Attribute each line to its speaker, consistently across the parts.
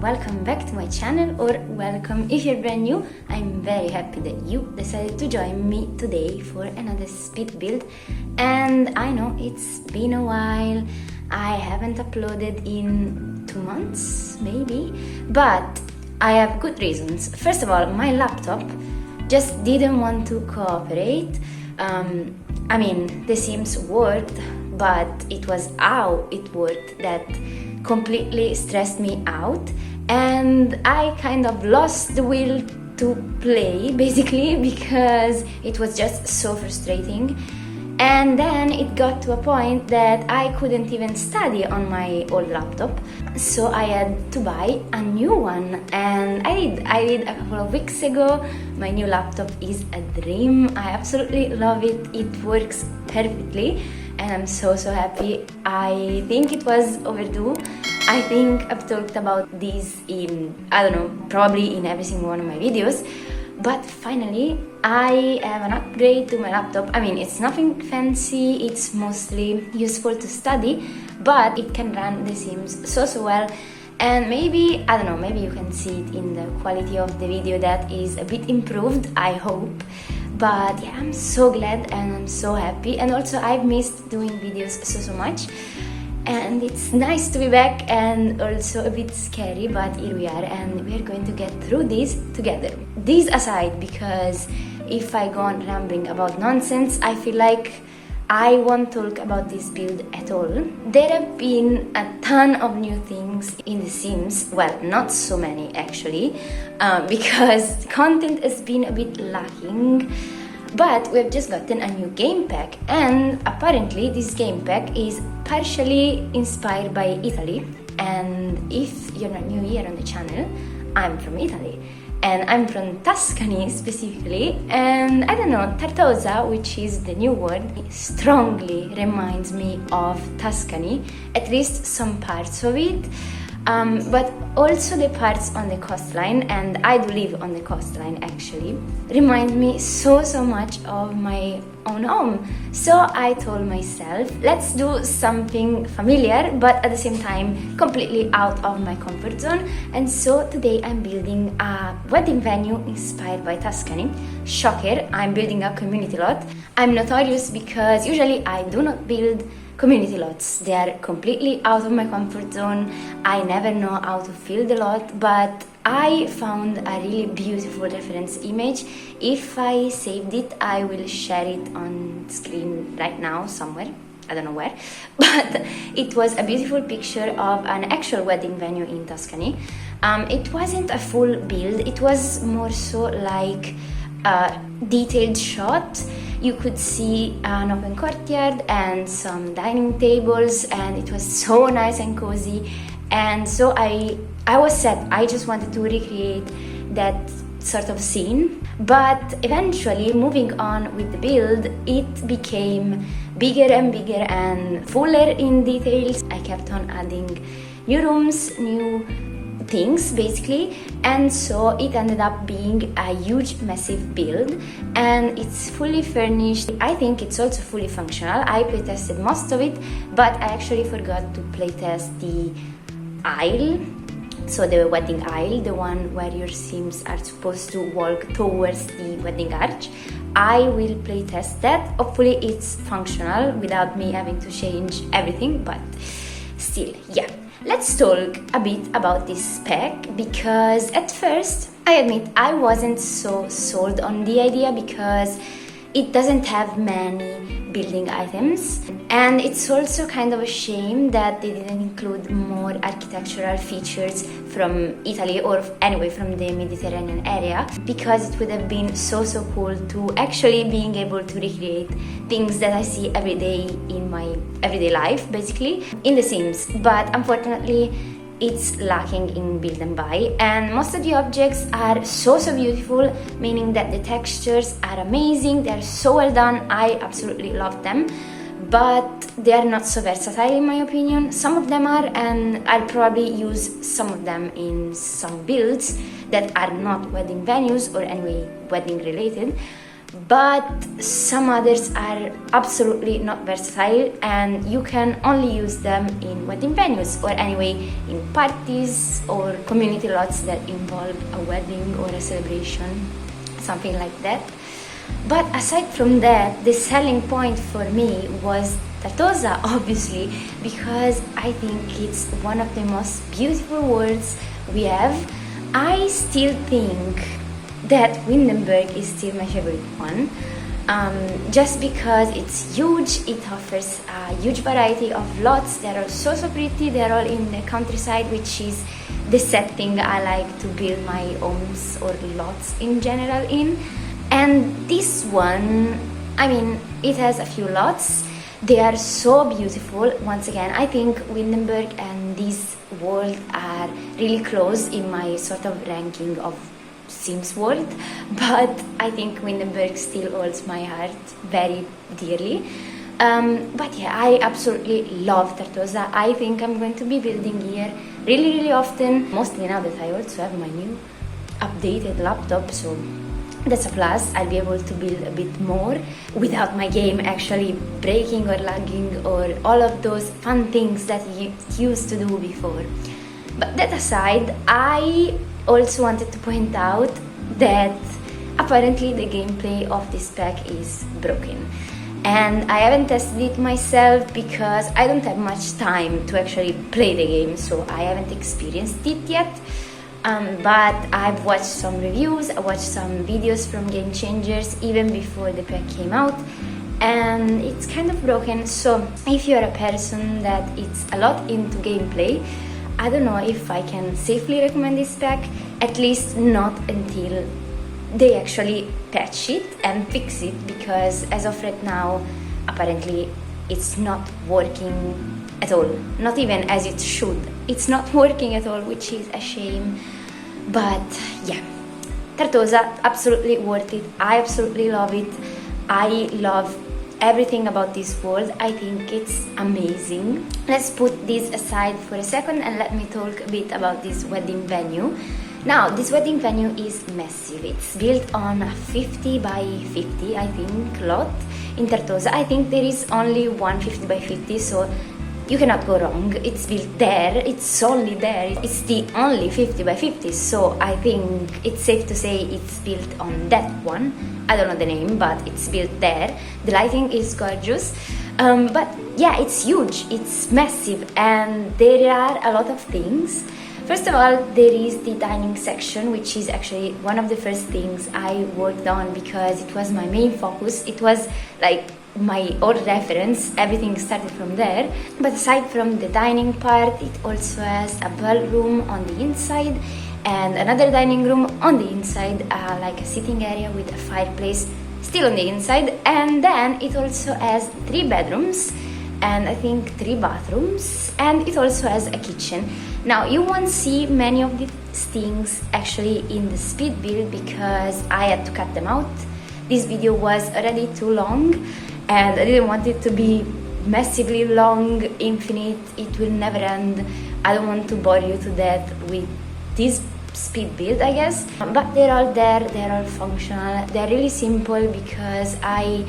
Speaker 1: welcome back to my channel, or welcome if you're brand new. I'm very happy that you decided to join me today for another speed build. And I know it's been a while, I haven't uploaded in 2 months maybe, but I have good reasons. First of all, my laptop just didn't want to cooperate. I mean, the Sims worked, but it was how it worked that completely stressed me out, and I kind of lost the will to play basically because it was just so frustrating. And then it got to a point that I couldn't even study on my old laptop, so I had to buy a new one, and I did a couple of weeks ago. My new laptop is a dream. I absolutely love it. It works perfectly and I'm so happy. I think it was overdue. I think I've talked about this in, I don't know, probably in every single one of my videos. But finally, I have an upgrade to my laptop. I mean, it's nothing fancy, it's mostly useful to study, but it can run The Sims so well. And maybe, I don't know, maybe you can see it in the quality of the video that is a bit improved, I hope. But yeah, I'm so glad and I'm so happy. And also, I've missed doing videos so much. And it's nice to be back, and also a bit scary, but here we are and we're going to get through this together. This aside, because if I go on rambling about nonsense, I feel like I won't talk about this build at all. There have been a ton of new things in The Sims. Well, not so many actually, because content has been a bit lacking. But we've just gotten a new game pack, and apparently this game pack is partially inspired by Italy. And if you're not new here on the channel, I'm from Italy, and I'm from Tuscany specifically, and I don't know, Tartosa, which is the new word, strongly reminds me of Tuscany, at least some parts of it. But also the parts on the coastline, and I do live on the coastline actually, remind me so much of my own home. So I told myself, let's do something familiar but at the same time completely out of my comfort zone. And so today I'm building a wedding venue inspired by Tuscany. Shocker, I'm building a community lot. I'm notorious because usually I do not build community lots. They are completely out of my comfort zone. I never know how to fill the lot, but I found a really beautiful reference image. If I saved it, I will share it on screen right now somewhere. I don't know where, but it was a beautiful picture of an actual wedding venue in Tuscany. It wasn't a full build, it was more so like a detailed shot. You could see an open courtyard and some dining tables, and it was so nice and cozy. And so I was set. I just wanted to recreate that sort of scene. But eventually, moving on with the build, it became bigger and bigger and fuller in details. I kept on adding new rooms, new things basically, and so it ended up being a huge massive build, and it's fully furnished. I think it's also fully functional. I playtested most of it, but I actually forgot to playtest the aisle, so the wedding aisle, the one where your Sims are supposed to walk towards the wedding arch. I will playtest that. Hopefully it's functional without me having to change everything, but still, yeah. Let's talk a bit about this spec, because at first, I admit, I wasn't so sold on the idea because it doesn't have many building items, and it's also kind of a shame that they didn't include more architectural features from Italy, or anyway from the Mediterranean area, because it would have been so cool to actually being able to recreate things that I see every day in my everyday life, basically, in The Sims. But unfortunately, it's lacking in build and buy, and most of the objects are so beautiful, meaning that the textures are amazing, they're so well done. I absolutely love them, but they are not so versatile in my opinion. Some of them are, and I'll probably use some of them in some builds that are not wedding venues or anyway wedding related. but some others are absolutely not versatile and you can only use them in wedding venues, or anyway in parties or community lots that involve a wedding or a celebration, something like that. But aside from that, the selling point for me was Tartosa, obviously, because I think it's one of the most beautiful worlds we have. I still think that Windenburg is still my favorite one, just because it's huge. It offers a huge variety of lots that are so pretty. They're all in the countryside, which is the setting I like to build my homes or lots in general in. And this one, I mean, it has a few lots. They are so beautiful. Once again, I think Windenburg and this world are really close in my sort of ranking of Sims world, but I think Windenburg still holds my heart very dearly. But yeah, I absolutely love Tartosa. I think I'm going to be building here really often, mostly now that I also have my new updated laptop, so that's a plus. I'll be able to build a bit more without my game actually breaking or lagging or all of those fun things that you used to do before. But that aside, I also wanted to point out that apparently the gameplay of this pack is broken. And I haven't tested it myself because I don't have much time to actually play the game, so I haven't experienced it yet. But I've watched some reviews, I watched some videos from Game Changers even before the pack came out, and it's kind of broken. So if you're a person that is a lot into gameplay, I don't know if I can safely recommend this pack, at least not until they actually patch it and fix it, because as of right now, apparently it's not working at all, not even as it should. It's not working at all, which is a shame. But yeah, Tartosa, absolutely worth it. I absolutely love it. I love everything about this world. I think it's amazing. Let's put this aside for a second and let me talk a bit about this wedding venue. Now, this wedding venue is massive. It's built on a 50 by 50, I think, lot in Tartosa. I think there is only one 50 by 50, so you cannot go wrong. It's built there, it's solely there. It's the only 50 by 50, so I think it's safe to say it's built on that one. I don't know the name, but it's built there. The lighting is gorgeous. But yeah, it's huge, it's massive, and there are a lot of things. First of all, there is the dining section, which is actually one of the first things I worked on because it was my main focus. It was like my old reference, everything started from there. But aside from the dining part, it also has a ballroom on the inside and another dining room on the inside, like a sitting area with a fireplace still on the inside. And then it also has 3 bedrooms and I think 3 bathrooms, and it also has a kitchen. Now, you won't see many of these things actually in the speed build because I had to cut them out. This video was already too long and I didn't want it to be massively long, infinite. It will never end. I don't want to bore you to death with this speed build, I guess. But they're all there, they're all functional. They're really simple because I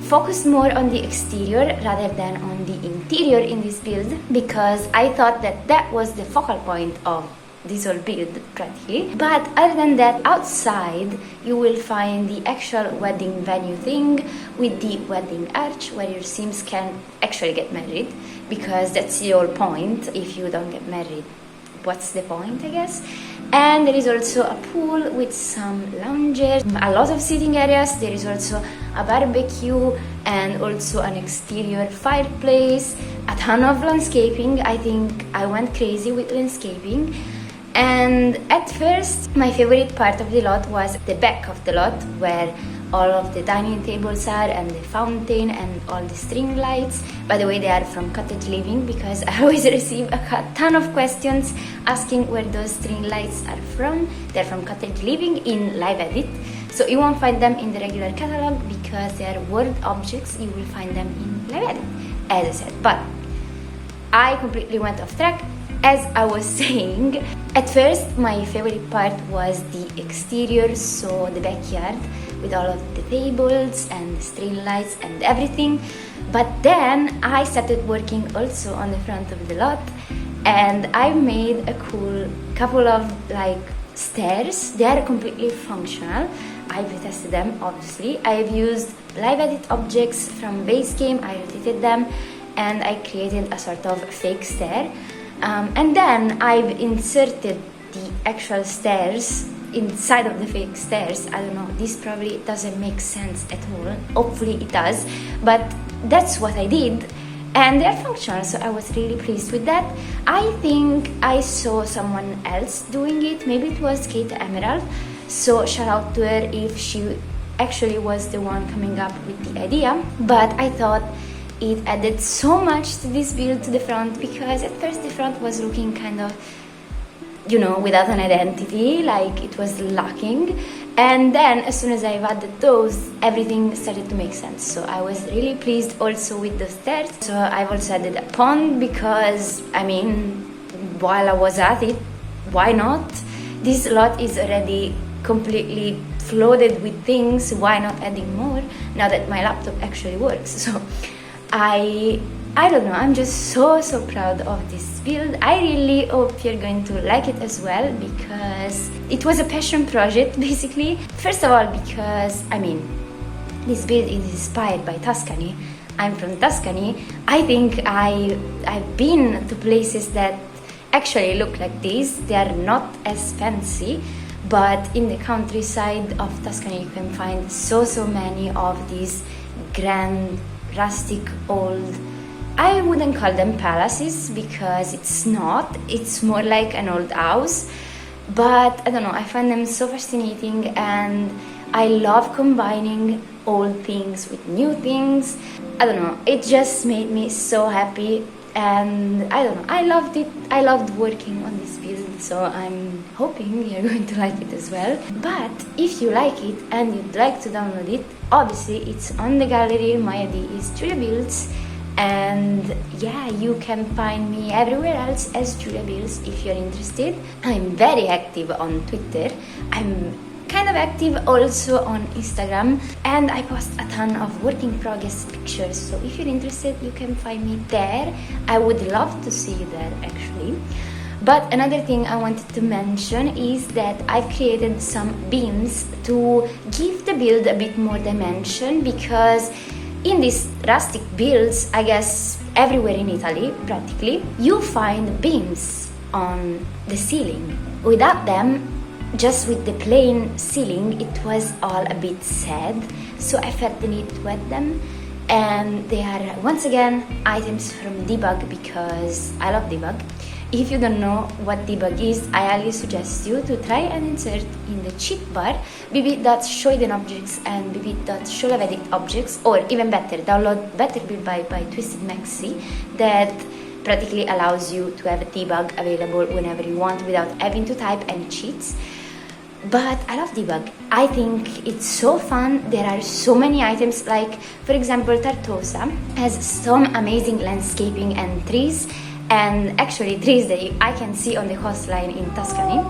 Speaker 1: focused more on the exterior rather than on the interior in this build, because I thought that that was the focal point of this whole build practically. But other than that, outside you will find the actual wedding venue thing with the wedding arch where your Sims can actually get married, because that's the whole point. If you don't get married, what's the point, I guess? And there is also a pool with some lounges, a lot of sitting areas. There is also a barbecue and also an exterior fireplace, a ton of landscaping. I think I went crazy with landscaping. And at first, my favorite part of the lot was the back of the lot, where all of the dining tables are and the fountain and all the string lights. By the way, they are from Cottage Living because I always receive a ton of questions asking where those string lights are from. They're from Cottage Living in Live Edit. So you won't find them in the regular catalog because they are word objects. You will find them in Live Edit, as I said. But I completely went off track. As I was saying, at first my favorite part was the exterior, so the backyard. with all of the tables and the string lights and everything. But then I started working also on the front of the lot, and I made a cool couple of like stairs. They are completely functional. I've tested them, obviously. I've used live edit objects from base game, I rotated them, and I created a sort of fake stair. And then I've inserted the actual stairs inside of the fake stairs. I don't know, this probably doesn't make sense at all. Hopefully it does, but that's what I did. And they're functional, so I was really pleased with that. I think I saw someone else doing it. Maybe it was Kate Emerald. So shout out to her if she actually was the one coming up with the idea. But I thought it added so much to this build, to the front, because at first the front was looking kind of, you know, without an identity, like it was lacking. And then as soon as I've added those, everything started to make sense. So I was really pleased also with the stairs. So I've also added a pond because, I mean, while I was at it, why not? This lot is already completely flooded with things. Why not adding more now that my laptop actually works? So I don't know, I'm just so proud of this build. I really hope you're going to like it as well, because it was a passion project basically. First of all, because I mean, this build is inspired by Tuscany. I'm from Tuscany. I think I've been to places that actually look like this. They are not as fancy, but in the countryside of Tuscany you can find so many of these grand, rustic, old, I wouldn't call them palaces because it's not, it's more like an old house, but I don't know, I find them so fascinating, and I love combining old things with new things. I don't know, it just made me so happy, and I don't know, I loved it. I loved working on this build, so I'm hoping you're going to like it as well. But if you like it and you'd like to download it, obviously it's on the gallery. My ID is Giuliabuilds. And yeah, you can find me everywhere else as Giuliabuilds if you're interested. I'm very active on Twitter. I'm kind of active also on Instagram, and I post a ton of work in progress pictures. So if you're interested, you can find me there. I would love to see you there actually. But another thing I wanted to mention is that I've created some beams to give the build a bit more dimension, because in these rustic builds, I guess everywhere in Italy, practically, you find beams on the ceiling. Without them, just with the plain ceiling, it was all a bit sad. So I felt the need to add them. And they are, once again, items from debug, because I love debug. If you don't know what debug is, I highly suggest you to try and insert in the cheat bar bb.showhiddenobjects and bb.showhiddenobjects, or even better, download Better Build by Twisted Maxi, that practically allows you to have a debug available whenever you want without having to type any cheats. But I love debug. I think it's so fun. There are so many items, like for example Tartosa has some amazing landscaping and trees, and actually trees that I can see on the coastline in Tuscany.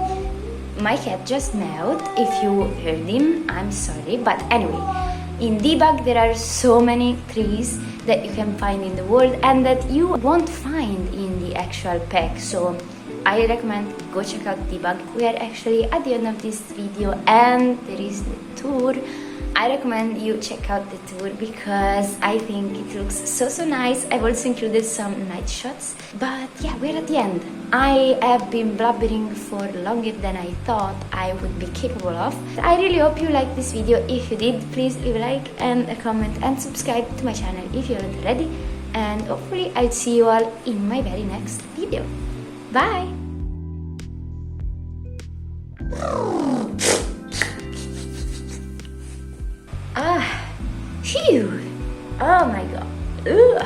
Speaker 1: My cat just meowed. If you heard him, I'm sorry, but anyway, in debug there are so many trees that you can find in the world and that you won't find in the actual pack. So I recommend go check out debug. We are actually at the end of this video, and there is the tour. I recommend you check out the tour because I think it looks so nice. I've also included some night shots. But yeah, we're at the end. I have been blubbering for longer than I thought I would be capable of. I really hope you liked this video. If you did, please leave a like and a comment and subscribe to my channel if you haven't already. And hopefully I'll see you all in my very next video. Bye! Phew! Oh my god. Ugh.